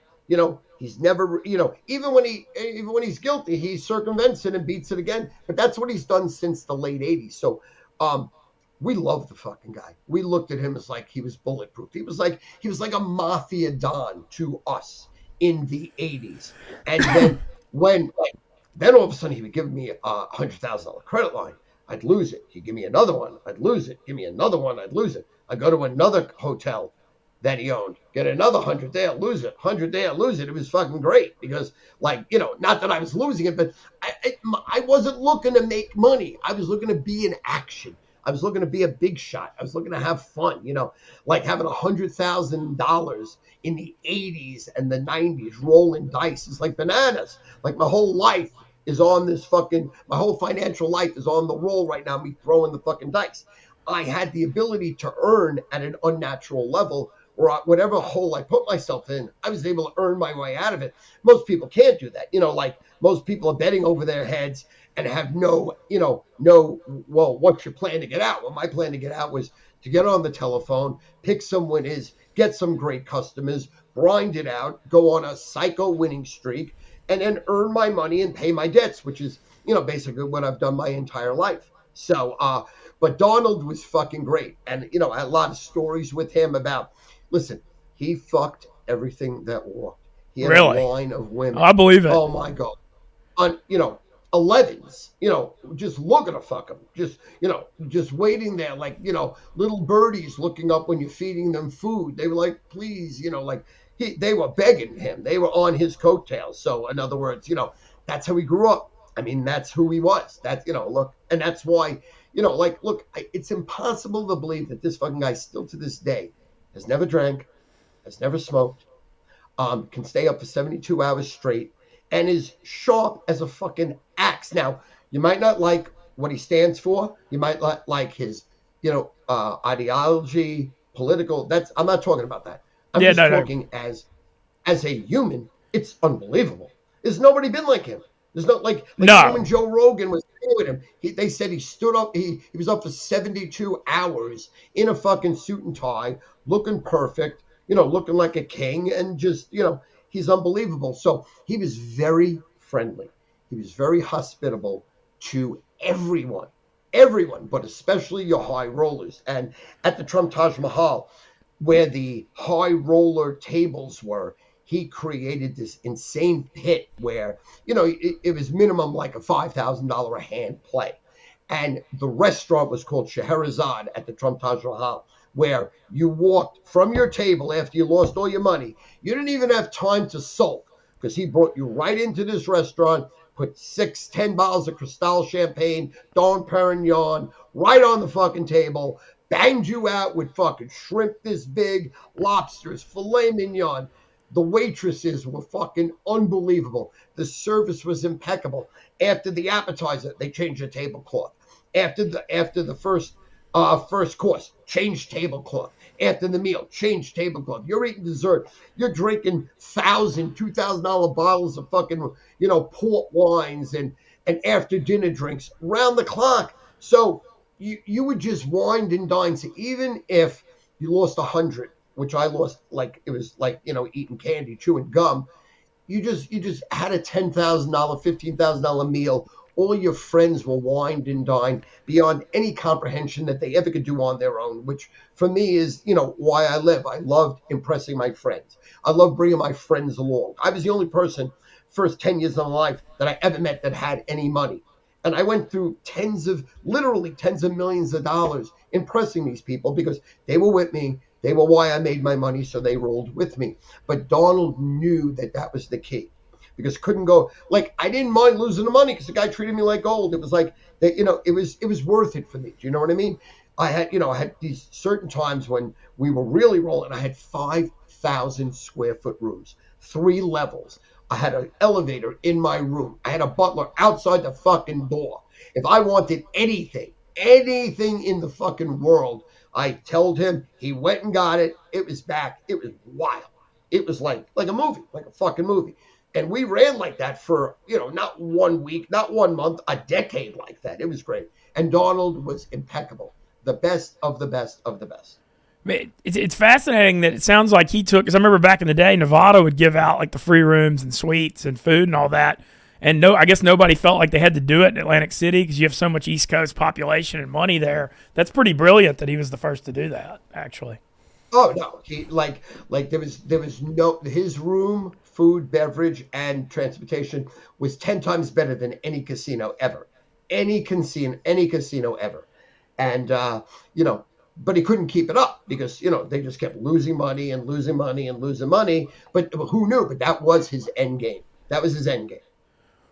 [SPEAKER 2] He's never, even when he's guilty, he circumvents it and beats it again. But that's what he's done since the late 80s. So, we love the fucking guy. We looked at him as like he was bulletproof. He was like a mafia don to us in the 80s. And then then all of a sudden he would give me a $100,000 credit line. I'd lose it. He'd give me another one. I'd lose it. Give me another one. I'd lose it. I'd go to another hotel that he owned, get another 100 there, lose it. 100 there, lose it. It was fucking great because, not that I was losing it, but I wasn't looking to make money. I was looking to be in action. I was looking to be a big shot. I was looking to have fun, like having $100,000 in the 80s and the 90s rolling dice is like bananas. Like my whole life is on my whole financial life is on the roll right now, me throwing the fucking dice. I had the ability to earn at an unnatural level, or whatever hole I put myself in, I was able to earn my way out of it. Most people can't do that. Like most people are betting over their heads and have well, what's your plan to get out? Well, my plan to get out was to get on the telephone, pick some winners, get some great customers, grind it out, go on a psycho winning streak, and then earn my money and pay my debts, which is, basically what I've done my entire life. So, but Donald was fucking great. And, I had a lot of stories with him about, listen, he fucked everything that walked. He had
[SPEAKER 1] Really?
[SPEAKER 2] a line of women.
[SPEAKER 1] I believe it.
[SPEAKER 2] Oh my God. On, 11s, just looking to fuck them. Just waiting there like, little birdies looking up when you're feeding them food. They were like, please, they were begging him. They were on his coattails. So in other words, that's how he grew up. I mean, that's who he was. That's, look, and that's why, Like, look, it's impossible to believe that this fucking guy still to this day has never drank, has never smoked, can stay up for 72 hours straight, and is sharp as a fucking axe. Now, you might not like what he stands for. You might not like his, ideology, political. I'm not talking about that. I'm
[SPEAKER 1] Yeah,
[SPEAKER 2] just
[SPEAKER 1] no, no.
[SPEAKER 2] talking as a human. It's unbelievable. There's nobody been like him. There's no like even when
[SPEAKER 1] No.
[SPEAKER 2] Joe Rogan was with him, they said he stood up. He was up for 72 hours in a fucking suit and tie, looking perfect, looking like a king, and just he's unbelievable. So he was very friendly. He was very hospitable to everyone, but especially your high rollers. And at the Trump Taj Mahal, where the high roller tables were, he created this insane pit where, it was minimum like a $5,000 a hand play. And the restaurant was called Scheherazade at the Trump Taj Mahal, where you walked from your table after you lost all your money. You didn't even have time to sulk because he brought you right into this restaurant, put 10 bottles of Cristal champagne, Dom Perignon, right on the fucking table, banged you out with fucking shrimp this big, lobsters, filet mignon. The waitresses were fucking unbelievable. The service was impeccable. After the appetizer, they changed the tablecloth. After the first course, change tablecloth. After the meal, change tablecloth. You're eating dessert. You're drinking $2,000 bottles of fucking, port wines and after dinner drinks round the clock. So you would just wind and dine. So even if you lost 100, which I lost, like it was like, eating candy, chewing gum, you just had a $10,000, $15,000 meal. All your friends will wine and dine beyond any comprehension that they ever could do on their own, which for me is, why I live. I loved impressing my friends. I love bringing my friends along. I was the only person first 10 years of my life that I ever met that had any money. And I went through literally tens of millions of dollars impressing these people because they were with me. They were why I made my money, so they rolled with me. But Donald knew that was the key because couldn't go like I didn't mind losing the money because the guy treated me like gold. It was like that, it was worth it for me. Do you know what I mean? I had these certain times when we were really rolling. I had 5,000 square foot rooms, 3 levels. I had an elevator in my room. I had a butler outside the fucking door. If I wanted anything in the fucking world, I told him, he went and got it. It was back. It was wild. It was like a movie, like a fucking movie. And we ran like that for, not 1 week, not 1 month, a decade like that. It was great. And Donald was impeccable. The best of the best of the best.
[SPEAKER 1] It's fascinating that it sounds like he took, because I remember back in the day, Nevada would give out like the free rooms and suites and food and all that. And I guess nobody felt like they had to do it in Atlantic City because you have so much East Coast population and money there. That's pretty brilliant that he was the first to do that, actually.
[SPEAKER 2] Oh no, he there was no his room, food, beverage, and transportation was 10 times better than any casino ever, any casino ever, and but he couldn't keep it up because they just kept losing money and losing money and losing money. But who knew? But that was his end game. That was his end game.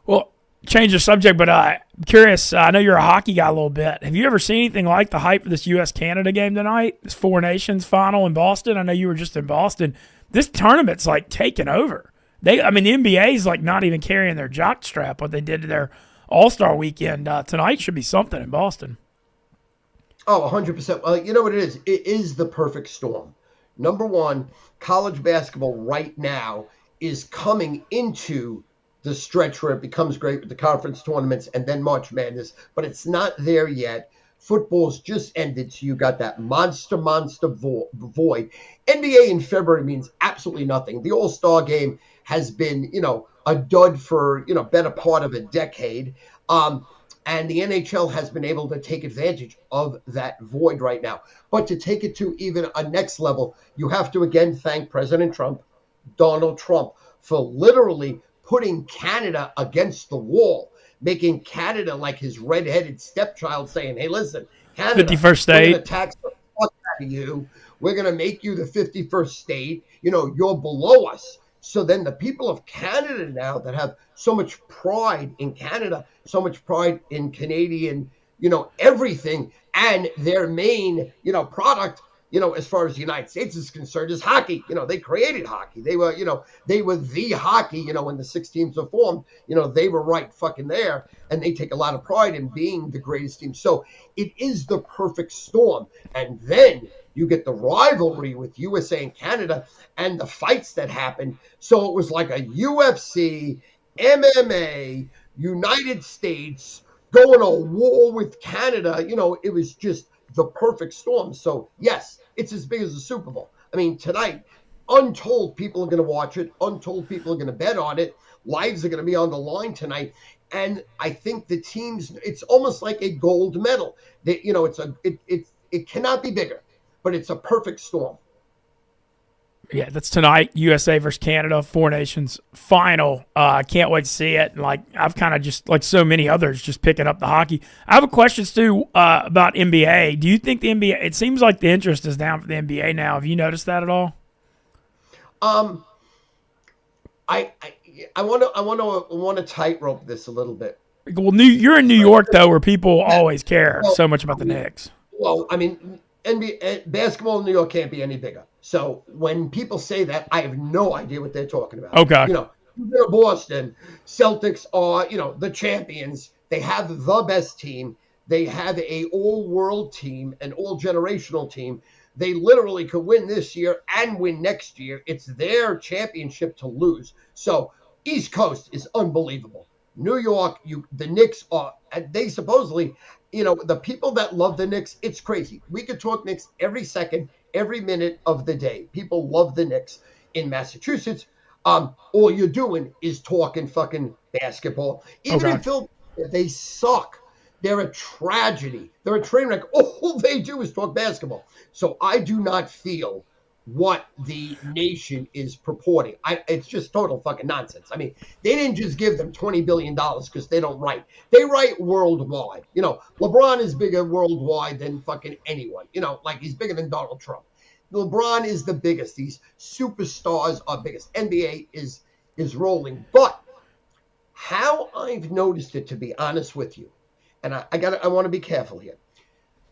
[SPEAKER 1] Well, change the subject, but I'm curious. I know you're a hockey guy a little bit. Have you ever seen anything like the hype of this U.S.-Canada game tonight? This Four Nations final in Boston. I know you were just in Boston. This tournament's like taking over. The NBA is like not even carrying their jockstrap. What they did to their All-Star weekend tonight should be something in Boston.
[SPEAKER 2] Oh, 100%. Well, you know what it is? It is the perfect storm. Number one, college basketball right now is coming into the stretch where it becomes great with the conference tournaments and then March Madness, but it's not there yet. Football's just ended, so you got that monster void. NBA in February means absolutely nothing. The All-Star game has been, a dud for, better part of a decade. And the NHL has been able to take advantage of that void right now. But to take it to even a next level, you have to again thank President Trump, Donald Trump, for literally putting Canada against the wall, making Canada like his redheaded stepchild saying, hey, listen, Canada,
[SPEAKER 1] 51st state.
[SPEAKER 2] We're going to tax the fuck out of you. We're going to make you the 51st state. You're below us. So then the people of Canada now that have so much pride in Canada, so much pride in Canadian everything. And their main, product, as far as the United States is concerned, is hockey. They created hockey. They were the hockey, when the six teams were formed, they were right fucking there. And they take a lot of pride in being the greatest team. So it is the perfect storm. And then you get the rivalry with USA and Canada and the fights that happened. So it was like a UFC, MMA, United States going to war with Canada. It was just the perfect storm. So, yes, it's as big as the Super Bowl. I mean, tonight, untold people are going to watch it. Untold people are going to bet on it. Lives are going to be on the line tonight. And I think the teams, it's almost like a gold medal. It cannot be bigger, but it's a perfect storm.
[SPEAKER 1] Yeah, that's tonight. USA versus Canada, Four Nations final. I can't wait to see it. And like I've kind of just like so many others, just picking up the hockey. I have a question too about NBA. Do you think the NBA? It seems like the interest is down for the NBA now. Have you noticed that at all?
[SPEAKER 2] I want to tightrope this a little bit.
[SPEAKER 1] Well, you're in New York though, where people always care so much about the Knicks.
[SPEAKER 2] Well, I mean, NBA basketball in New York can't be any bigger. So when people say that, I have no idea what they're talking about.
[SPEAKER 1] Okay.
[SPEAKER 2] You go to Boston, Celtics are, the champions. They have the best team. They have a all-world team, an all-generational team. They literally could win this year and win next year. It's their championship to lose. So East Coast is unbelievable. New York, the Knicks they supposedly, the people that love the Knicks, it's crazy. We could talk Knicks every second, every minute of the day. People love the Knicks in Massachusetts. All you're doing is talking fucking basketball. Even in Philadelphia, they suck. They're a tragedy. They're a train wreck. All they do is talk basketball. So I do not feel what the nation is purporting. It's just total fucking nonsense. I mean, they didn't just give them $20 billion because they don't write. They write worldwide. LeBron is bigger worldwide than fucking anyone. Like he's bigger than Donald Trump. LeBron is the biggest. These superstars are biggest. NBA is rolling. But how I've noticed it, to be honest with you, and I want to be careful here.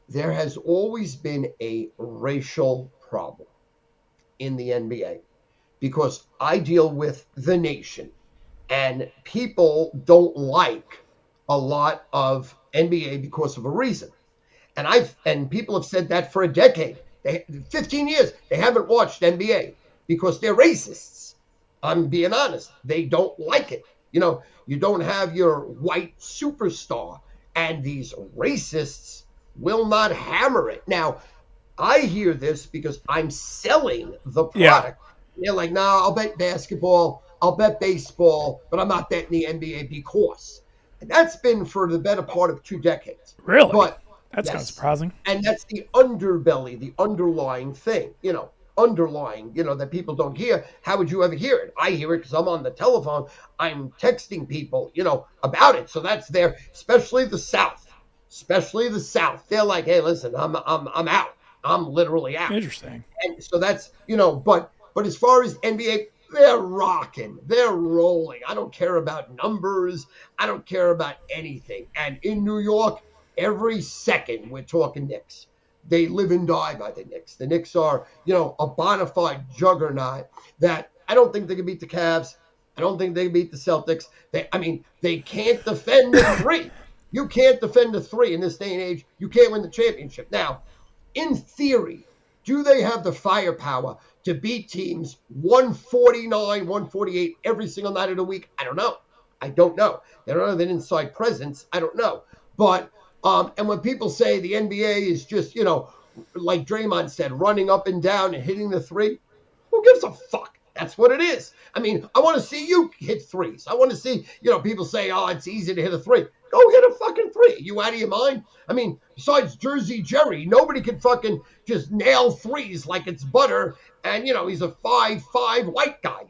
[SPEAKER 2] There has always been a racial problem in the NBA because I deal with the nation and people don't like a lot of NBA because of a reason. And people have said that for a decade. 15 years, they haven't watched NBA because they're racists. I'm being honest. They don't like it. You don't have your white superstar, and these racists will not hammer it. Now, I hear this because I'm selling the product. Yeah. They're like, nah, I'll bet basketball, I'll bet baseball, but I'm not betting the NBA because. And that's been for the better part of 2 decades.
[SPEAKER 1] Really? But that's kind of surprising.
[SPEAKER 2] And that's the underbelly, the underlying thing, that people don't hear. How would you ever hear it? I hear it because I'm on the telephone. I'm texting people, about it. So that's there, especially the South. They're like, hey, listen, I'm out. I'm literally out.
[SPEAKER 1] Interesting.
[SPEAKER 2] And so that's, but as far as NBA, they're rocking. They're rolling. I don't care about numbers. I don't care about anything. And in New York, every second we're talking Knicks. They live and die by the Knicks. The Knicks are, a bona fide juggernaut that I don't think they can beat the Cavs. I don't think they can beat the Celtics. They can't defend the 3. You can't defend the 3 in this day and age. You can't win the championship. Now, in theory, do they have the firepower to beat teams 149, 148 every single night of the week? I don't know. They don't have an inside presence. I don't know. But, and when people say the NBA is just, like Draymond said, running up and down and hitting the 3, who gives a fuck? That's what it is. I want to see you hit 3s. I want to see, people say, oh, it's easy to hit a 3. Go hit a fucking 3. Are you out of your mind? Besides Jersey Jerry, nobody can fucking just nail 3s like it's butter. And, he's a 5'5" white guy.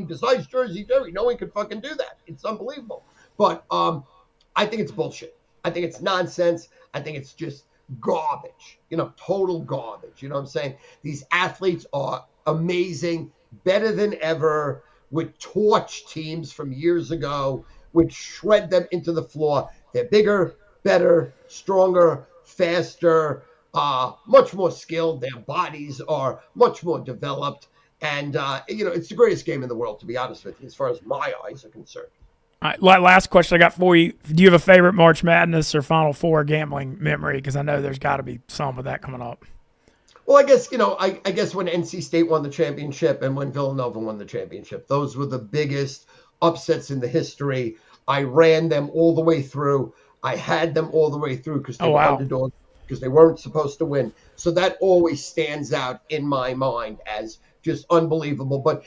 [SPEAKER 2] Besides Jersey Jerry, no one can fucking do that. It's unbelievable. But I think it's bullshit. I think it's nonsense. I think it's just garbage, total garbage. You know what I'm saying? These athletes are amazing, better than ever, would torch teams from years ago, would shred them into the floor. They're bigger, better, stronger, faster, much more skilled. Their bodies are much more developed. And, it's the greatest game in the world, to be honest with you, as far as my eyes are concerned.
[SPEAKER 1] All right, last question I got for you. Do you have a favorite March Madness or Final Four gambling memory? Because I know there's got to be some of that coming up.
[SPEAKER 2] Well, I guess, I guess when NC State won the championship and when Villanova won the championship, those were the biggest upsets in the history. I ran them all the way through. I had them all the way through because they were underdogs, because they weren't supposed to win. So that always stands out in my mind as just unbelievable. But,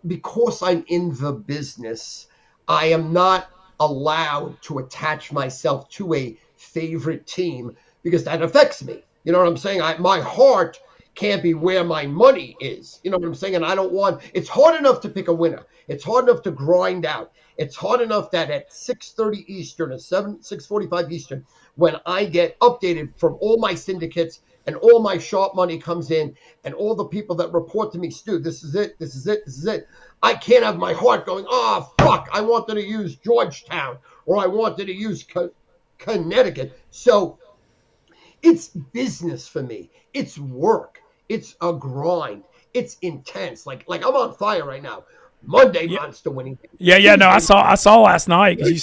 [SPEAKER 2] because I'm in the business, I am not allowed to attach myself to a favorite team because that affects me. You know what I'm saying? My heart can't be where my money is. You know what I'm saying? And I don't want – it's hard enough to pick a winner. It's hard enough to grind out. It's hard enough that at 6:30 Eastern or 6:45 Eastern, when I get updated from all my syndicates and all my sharp money comes in and all the people that report to me, Stu, this is it, this is it, this is it. I can't have my heart going, oh, fuck, I wanted to use Georgetown or I wanted to use Connecticut. So it's business for me. It's work. It's a grind. It's intense. Like I'm on fire right now. Monday monster winning.
[SPEAKER 1] Yeah. No, I saw last night. I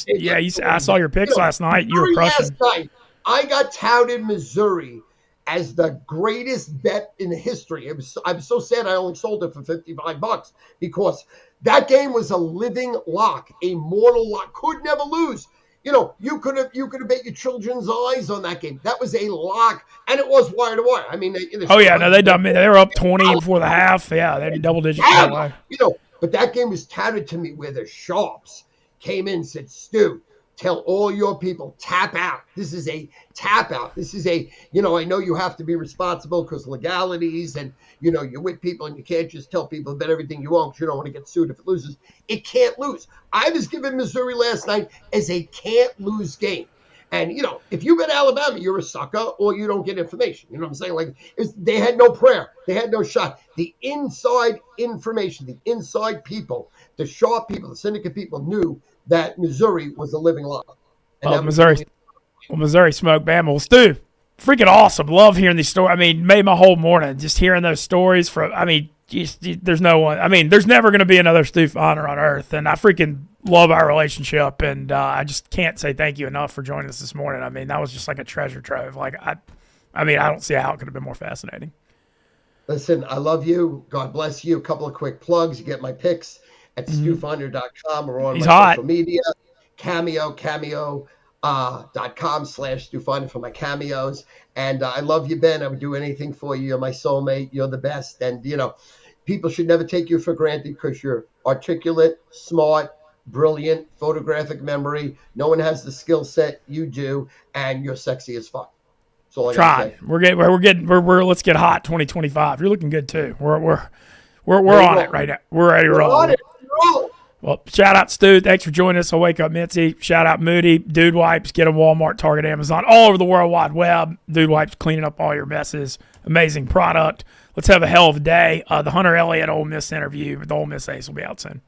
[SPEAKER 1] saw your picks last night. You were crushing.
[SPEAKER 2] Last night, I got touted Missouri as the greatest bet in history. I'm so sad I only sold it for $55 because that game was a living lock, a mortal lock. Could never lose. You could have bet your children's eyes on that game. That was a lock, and it was wire to wire. I mean,
[SPEAKER 1] they done me. They were up 20 before the half. Yeah, they had double digits.
[SPEAKER 2] But that game was touted to me where the sharps came in and said, Stu, tell all your people, tap out. This is a tap out. This is I know you have to be responsible because legalities and, you're with people and you can't just tell people to bet everything you want because you don't want to get sued if it loses. It can't lose. I was given Missouri last night as a can't lose game. And, if you bet Alabama, you're a sucker or you don't get information. You know what I'm saying? Like, they had no prayer. They had no shot. The inside information, the inside people, the sharp people, the syndicate people knew that Missouri was a living lock.
[SPEAKER 1] Missouri smoked Bama. Well, Stu, freaking awesome. Love hearing these stories. I mean, made my whole morning just hearing those stories there's no one. I mean, there's never going to be another Stu Feiner on earth, and I freaking love our relationship, and I just can't say thank you enough for joining us this morning. I mean, that was just like a treasure trove. Like, I don't see how it could have been more fascinating.
[SPEAKER 2] Listen, I love you. God bless you. A couple of quick plugs. You get my picks at StuFinder.com or on my social media. Cameo.com/StuFinder for my cameos. And I love you, Ben. I would do anything for you. You're my soulmate. You're the best. And, people should never take you for granted because you're articulate, smart, brilliant, photographic memory. No one has the skill set you do, and you're sexy as fuck. That's all I gotta say.
[SPEAKER 1] We're let's get hot 2025. You're looking good too. We're on it right now. We're ready to roll. Well, shout out Stu. Thanks for joining us on Wake Up Mintzy. Shout out Moody. Dude Wipes. Get them Walmart, Target, Amazon, all over the World Wide Web. Dude Wipes cleaning up all your messes. Amazing product. Let's have a hell of a day. The Hunter Elliott Ole Miss interview with the Ole Miss Ace will be out soon.